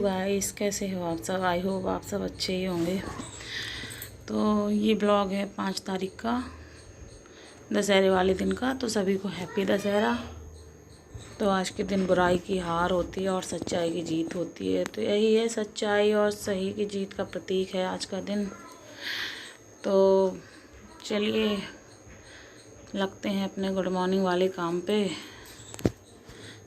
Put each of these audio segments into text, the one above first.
Guys, कैसे हो आप सब। आई होप आप सब अच्छे ही होंगे। तो ये ब्लॉग है 5 तारीख का, दशहरे वाले दिन का। तो सभी को हैप्पी दशहरा। तो आज के दिन बुराई की हार होती है और सच्चाई की जीत होती है। तो यही है, सच्चाई और सही की जीत का प्रतीक है आज का दिन। तो चलिए लगते हैं अपने गुड मॉर्निंग वाले काम पे,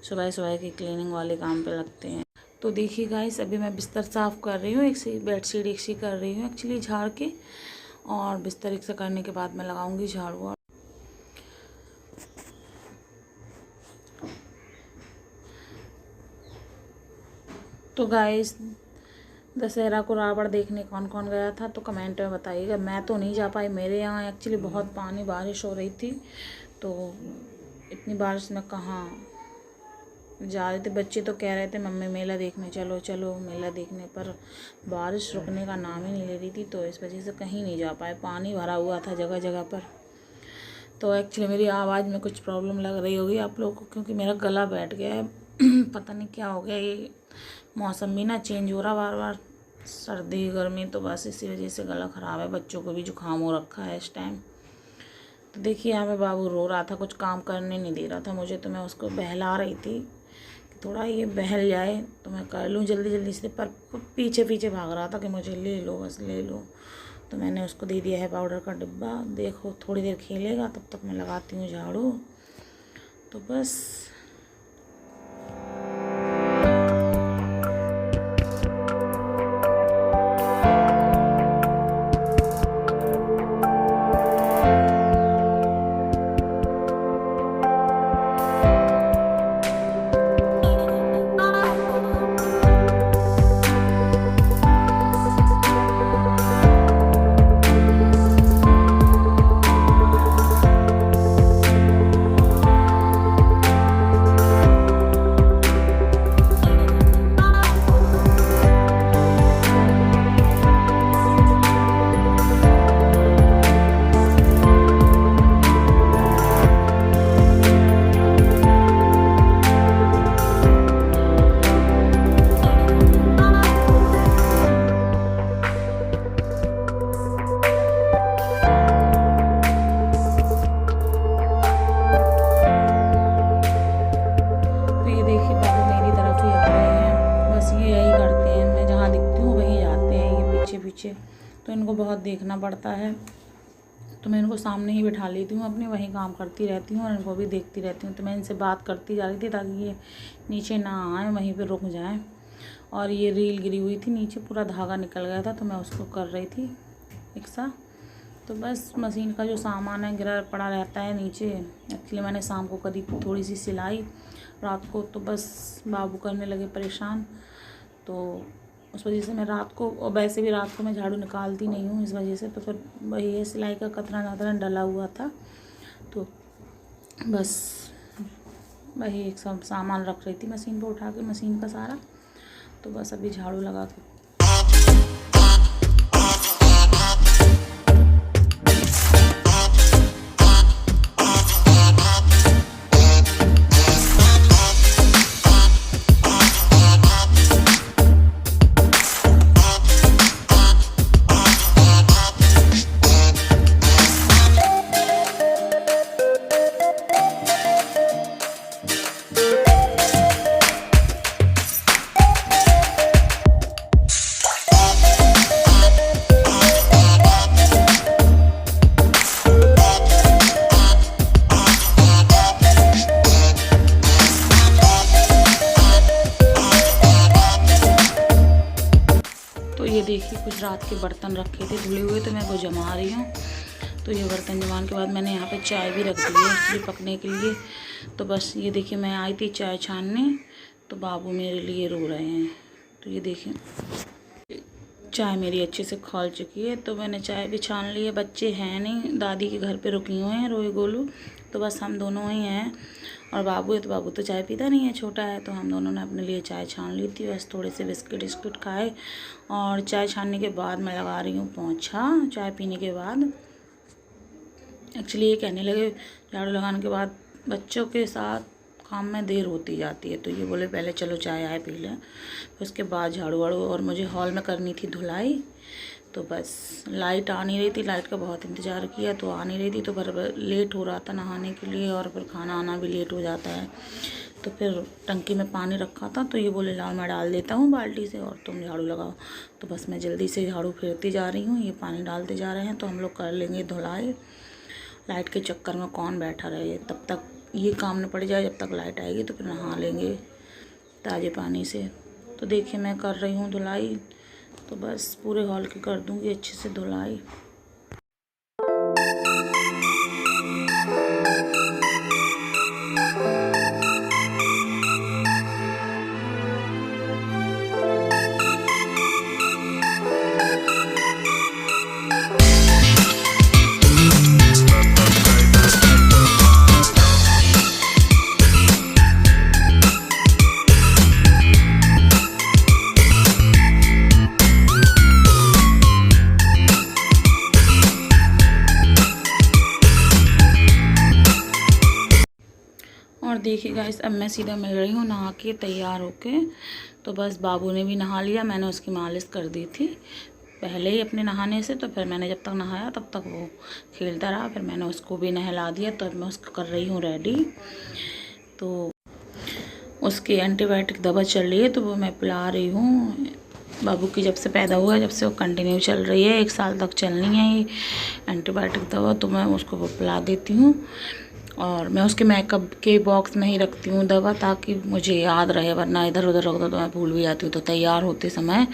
सुबह सुबह की क्लीनिंग वाले काम पे लगते हैं। तो देखिए गाइस, अभी मैं बिस्तर साफ़ कर रही हूँ। एक सी बेडशीट एक सी कर रही हूँ एक्चुअली झाड़ के, और बिस्तर एक से करने के बाद मैं लगाऊंगी झाड़ू। तो गाइस, दशहरा को रावण देखने कौन कौन गया था तो कमेंट में बताइएगा। मैं तो नहीं जा पाई, मेरे यहाँ एक्चुअली बहुत पानी बारिश हो रही थी, तो इतनी बारिश में कहाँ जा रहे थे। बच्चे तो कह रहे थे मम्मी मेला देखने चलो चलो मेला देखने, पर बारिश रुकने का नाम ही नहीं ले रही थी, तो इस वजह से कहीं नहीं जा पाए। पानी भरा हुआ था जगह जगह पर। तो एक्चुअली मेरी आवाज़ में कुछ प्रॉब्लम लग रही होगी आप लोगों को, क्योंकि मेरा गला बैठ गया है। पता नहीं क्या हो गया, ये मौसम भी ना चेंज हो रहा बार बार, सर्दी गर्मी, तो बस इसी वजह से गला ख़राब है। बच्चों को भी जुकाम हो रखा है इस टाइम। तो देखिए यहाँ पे बाबू रो रहा था, कुछ काम करने नहीं दे रहा था मुझे, तो मैं उसको बहला रही थी कि थोड़ा ये बहल जाए तो मैं कर लूँ जल्दी जल्दी से, पर पीछे पीछे भाग रहा था कि मुझे ले लो बस ले लो। तो मैंने उसको दे दिया है पाउडर का डिब्बा। देखो थोड़ी देर खेलेगा, तब तक मैं लगाती हूँ झाड़ू। तो बस पीछे, तो इनको बहुत देखना पड़ता है। तो मैं इनको सामने ही बिठा लेती हूँ अपने, वहीं काम करती रहती हूँ और इनको भी देखती रहती हूँ। तो मैं इनसे बात करती जा रही थी ताकि ये नीचे ना आए, वहीं पे रुक जाएं। और ये रील गिरी हुई थी नीचे, पूरा धागा निकल गया था, तो मैं उसको कर रही थी एक सा। तो बस मशीन का जो सामान है गिरा पड़ा रहता है नीचे। एक्चुअली मैंने शाम को करी थोड़ी सी सिलाई रात को, तो बस बाबू करने लगे परेशान, तो उस वजह से मैं रात को, और वैसे भी रात को मैं झाड़ू निकालती नहीं हूँ इस वजह से। तो फिर वही है, सिलाई का कतरा नातरा डला हुआ था, तो बस वही एक सब सामान रख रही थी मशीन पर उठा के, मशीन का सारा। तो बस अभी झाड़ू लगा के ये देखिए कुछ रात के बर्तन रखे थे धुले हुए, तो मैं वो जमा रही हूँ। तो ये बर्तन जमाने के बाद मैंने यहाँ पे चाय भी रख दी है इसलिए पकने के लिए। तो बस ये देखिए, मैं आई थी चाय छानने, तो बाबू मेरे लिए रो रहे हैं। तो ये देखिए चाय मेरी अच्छे से खौल चुकी है, तो मैंने चाय भी छान ली है। बच्चे हैं नहीं, दादी के घर पे रुकी हुए हैं रोए गोलू, तो बस हम दोनों ही हैं। और बाबू है, तो बाबू तो चाय पीता नहीं है, छोटा है, तो हम दोनों ने अपने लिए चाय छान ली थी। बस थोड़े से बिस्किट विस्किट खाए, और चाय छानने के बाद मैं लगा रही हूँ पोंछा। चाय पीने के बाद एक्चुअली ये कहने लगे झाड़ू लगाने के बाद बच्चों के साथ काम में देर होती जाती है। तो ये बोले पहले चलो चाय आए पी लें, फिर उसके बाद झाड़ू वाड़ू, और मुझे हॉल में करनी थी धुलाई। तो बस लाइट आ नहीं रही थी, लाइट का बहुत इंतज़ार किया तो आ नहीं रही थी, तो फिर लेट हो रहा था नहाने के लिए, और फिर खाना आना भी लेट हो जाता है। तो फिर टंकी में पानी रखा था, तो ये बोले लाओ मैं डाल देता हूँ बाल्टी से और तुम झाड़ू लगाओ। तो बस मैं जल्दी से झाड़ू फेरती जा रही हूँ, ये पानी डालते जा रहे हैं, तो हम लोग कर लेंगे धुलाई। लाइट के चक्कर में कौन बैठा रहे, तब तक ये काम न पड़ जाए, जब तक लाइट आएगी तो फिर नहा लेंगे ताज़े पानी से। तो देखिए मैं कर रही हूँ धुलाई, तो बस पूरे हॉल की कर दूँगी अच्छे से धुलाई। और देखिए गाइस, अब मैं सीधा मिल रही हूँ नहा के तैयार होके। तो बस बाबू ने भी नहा लिया, मैंने उसकी मालिश कर दी थी पहले ही अपने नहाने से। तो फिर मैंने जब तक नहाया तब तक वो खेलता रहा, फिर मैंने उसको भी नहला दिया। तो अब मैं उसको कर रही हूँ रेडी। तो उसकी एंटीबायोटिक दवा चल रही है, तो वो मैं पिला रही हूँ। बाबू की जब से पैदा हुआ है, जब से वो कंटिन्यू चल रही है, 1 साल तक चलनी है ये एंटीबायोटिक दवा, तो मैं उसको वो पिला देती हूँ। और मैं उसके मेकअप के बॉक्स में ही रखती हूँ दवा, ताकि मुझे याद रहे, वरना इधर उधर रख दो तो मैं भूल भी जाती हूँ। तो तैयार होते समय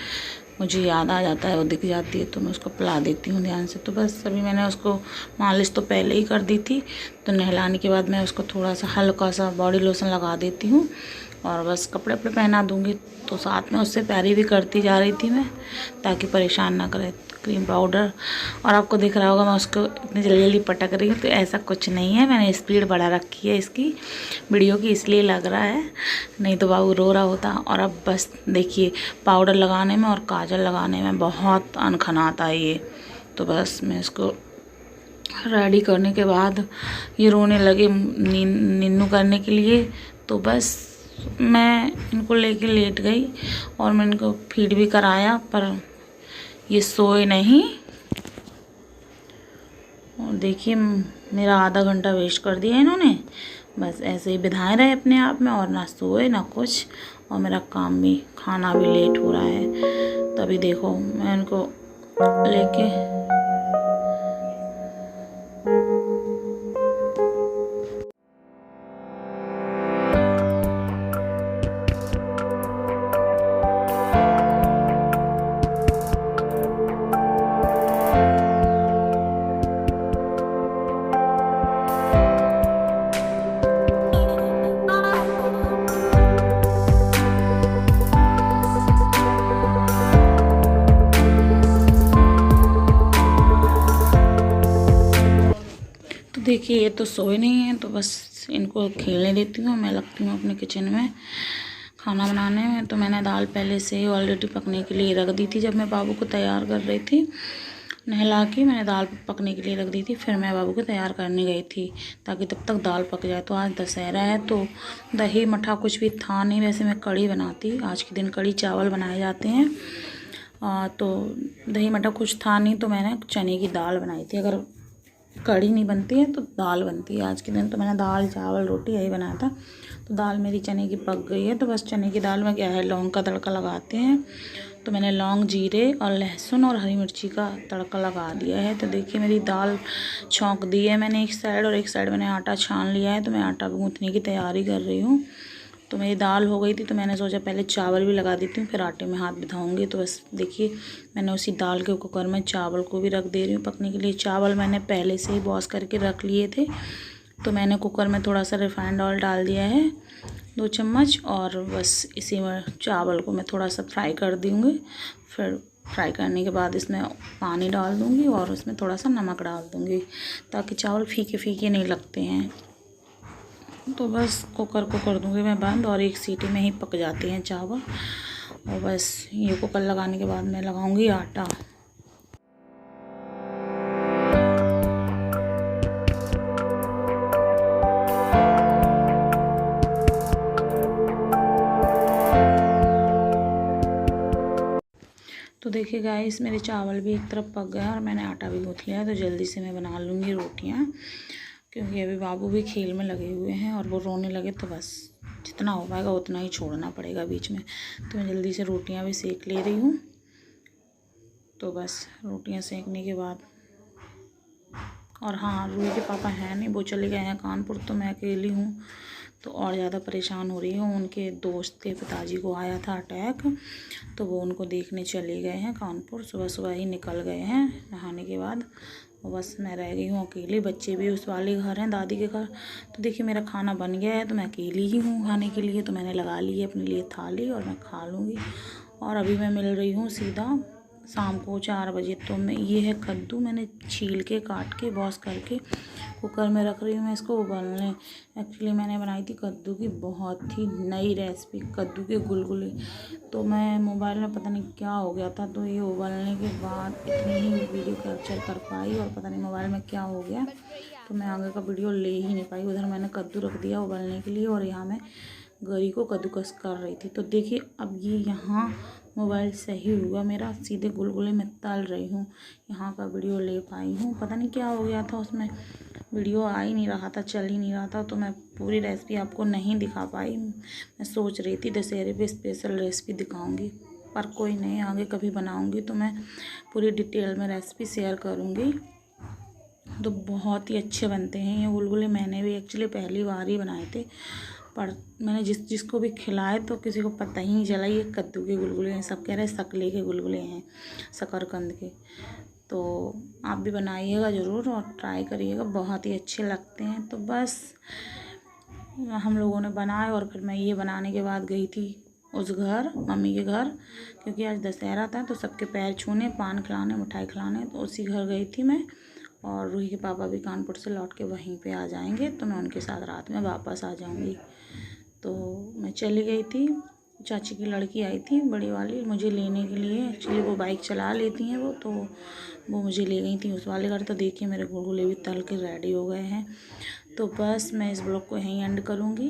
मुझे याद आ जाता है, वो दिख जाती है, तो मैं उसको पिला देती हूँ ध्यान से। तो बस अभी मैंने उसको मालिश तो पहले ही कर दी थी, तो नहलाने के बाद मैं उसको थोड़ा सा हल्का सा बॉडी लोशन लगा देती हूँ, और बस कपड़े वपड़े पहना दूँगी। तो साथ में उससे प्यारी भी करती जा रही थी मैं, ताकि परेशान ना करे। क्रीम पाउडर, और आपको दिख रहा होगा मैं उसको इतनी जल्दी जल्दी पटक रही हूँ, तो ऐसा कुछ नहीं है, मैंने स्पीड बढ़ा रखी है इसकी वीडियो की, इसलिए लग रहा है, नहीं तो बाबू रो रहा होता। और अब बस देखिए पाउडर लगाने में और काजल लगाने में बहुत अनखन आता है ये। तो बस मैं इसको रेडी करने के बाद ये रोने लगे निन्नू करने के लिए। तो बस मैं इनको लेके लेट गई और मैं इनको फीड भी कराया, पर ये सोए नहीं। और देखिए मेरा आधा घंटा वेस्ट कर दिया इन्होंने, बस ऐसे ही बिधाए रहे अपने आप में, और ना सोए ना कुछ, और मेरा काम भी, खाना भी लेट हो रहा है। तभी देखो मैं इनको लेके देखिए ये तो सोए नहीं है, तो बस इनको खेलने देती हूँ। मैं लगती हूँ अपने किचन में खाना बनाने में। तो मैंने दाल पहले से ही ऑलरेडी पकने के लिए रख दी थी, जब मैं बाबू को तैयार कर रही थी नहला के, मैंने दाल पकने के लिए रख दी थी। फिर मैं बाबू को तैयार करने गई थी, ताकि तब तक दाल पक जाए। तो आज दशहरा है, तो दही मठा कुछ भी था नहीं, वैसे मैं कढ़ी बनाती, आज के दिन कढ़ी चावल बनाए जाते हैं। तो दही मठा कुछ था नहीं, तो मैंने चने की दाल बनाई थी। अगर कढ़ी नहीं बनती है तो दाल बनती है आज के दिन, तो मैंने दाल चावल रोटी यही बनाया था। तो दाल मेरी चने की पक गई है, तो बस चने की दाल में क्या है, लौंग का तड़का लगाते हैं। तो मैंने लौंग, जीरे और लहसुन और हरी मिर्ची का तड़का लगा दिया है। तो देखिए मेरी दाल छौंक दी है मैंने एक साइड, और एक साइड मैंने आटा छान लिया है। तो मैं आटा गूँथने की तैयारी कर रही हूँ। तो मेरी दाल हो गई थी, तो मैंने सोचा पहले चावल भी लगा देती हूँ, फिर आटे में हाथ बिठाऊंगी। तो बस देखिए मैंने उसी दाल के कुकर में चावल को भी रख दे रही हूँ पकने के लिए। चावल मैंने पहले से ही वॉश करके रख लिए थे। तो मैंने कुकर में थोड़ा सा रिफाइंड ऑयल डाल दिया है 2 चम्मच, और बस इसी में चावल को मैं थोड़ा सा फ्राई कर दूँगी। फिर फ्राई करने के बाद इसमें पानी डाल दूँगी और उसमें थोड़ा सा नमक डाल दूँगी, ताकि चावल फीके फीके नहीं लगते हैं। तो बस कुकर को कर दूँगी मैं बंद, और 1 सीटी में ही पक जाते हैं चावल। और बस ये कुकर लगाने के बाद मैं लगाऊंगी आटा। देखिए गाइस, मेरे चावल भी एक तरफ पक गए और मैंने आटा भी गूँथ लिया है, तो जल्दी से मैं बना लूँगी रोटियाँ, क्योंकि अभी बाबू भी खेल में लगे हुए हैं और वो रोने लगे तो बस जितना हो पाएगा उतना ही छोड़ना पड़ेगा बीच में। तो मैं जल्दी से रोटियाँ भी सेक ले रही हूँ। तो बस रोटियाँ सेकने के बाद, और हाँ, रूही के पापा हैं नहीं, वो चले गए हैं कानपुर, तो मैं अकेली हूँ तो और ज़्यादा परेशान हो रही हूँ। उनके दोस्त के पिताजी को आया था अटैक, तो वो उनको देखने चले गए हैं कानपुर, सुबह सुबह ही निकल गए हैं नहाने के बाद। और बस मैं रह गई हूँ अकेली, बच्चे भी उस वाले घर हैं, दादी के घर। तो देखिए मेरा खाना बन गया है, तो मैं अकेली ही हूँ खाने के लिए, तो मैंने लगा ली है अपने लिए थाली और मैं खा लूँगी। और अभी मैं मिल रही हूँ सीधा शाम को 4 बजे। तो मैं ये है कद्दू, मैंने छील के काट के वॉश करके कुकर में रख रही हूँ मैं इसको उबालने। एक्चुअली मैंने बनाई थी कद्दू की बहुत ही नई रेसिपी, कद्दू के गुलगुले। तो मैं मोबाइल में पता नहीं क्या हो गया था, तो ये उबालने के बाद इतनी ही वीडियो कैप्चर कर पाई और पता नहीं मोबाइल में क्या हो गया, तो मैं आगे का वीडियो ले ही नहीं पाई। उधर मैंने कद्दू रख दिया उबालने के लिए और यहाँ मैं गरी को कद्दूकस कर रही थी। तो देखिए अब ये यहाँ मोबाइल सही हुआ मेरा, सीधे गुलगुले में तल रही हूँ, यहाँ का वीडियो ले पाई हूँ। पता नहीं क्या हो गया था, उसमें वीडियो आ ही नहीं रहा था, चल ही नहीं रहा था, तो मैं पूरी रेसिपी आपको नहीं दिखा पाई। मैं सोच रही थी दशहरे पे स्पेशल रेसिपी दिखाऊंगी, पर कोई नहीं, आगे कभी बनाऊंगी तो मैं पूरी डिटेल में रेसिपी शेयर करूँगी। तो बहुत ही अच्छे बनते हैं ये गुलगुले। मैंने भी एक्चुअली पहली बार ही बनाए थे, पर मैंने जिसको भी खिलाए तो किसी को पता ही नहीं चला ये कद्दू के गुलगुले हैं। सब कह रहे सकले के गुलगुले हैं, शकरकंद के। तो आप भी बनाइएगा ज़रूर और ट्राई करिएगा, बहुत ही अच्छे लगते हैं। तो बस हम लोगों ने बनाए और फिर मैं ये बनाने के बाद गई थी उस घर, मम्मी के घर, क्योंकि आज दशहरा था तो सबके पैर छूने, पान खिलाने, मिठाई खिलाने, तो उसी घर गई थी मैं। और रूही के पापा भी कानपुर से लौट के वहीं पे आ जाएंगे, तो मैं उनके साथ रात में वापस आ जाऊंगी। तो मैं चली गई थी, चाची की लड़की आई थी बड़ी वाली मुझे लेने के लिए। एक्चुअली वो बाइक चला लेती हैं वो, तो वो मुझे ले गई थी उस वाले घर। तो देखिए मेरे गुलगुले भी तल के रेडी हो गए हैं। तो बस मैं इस ब्लॉग को यहीं एंड करूँगी।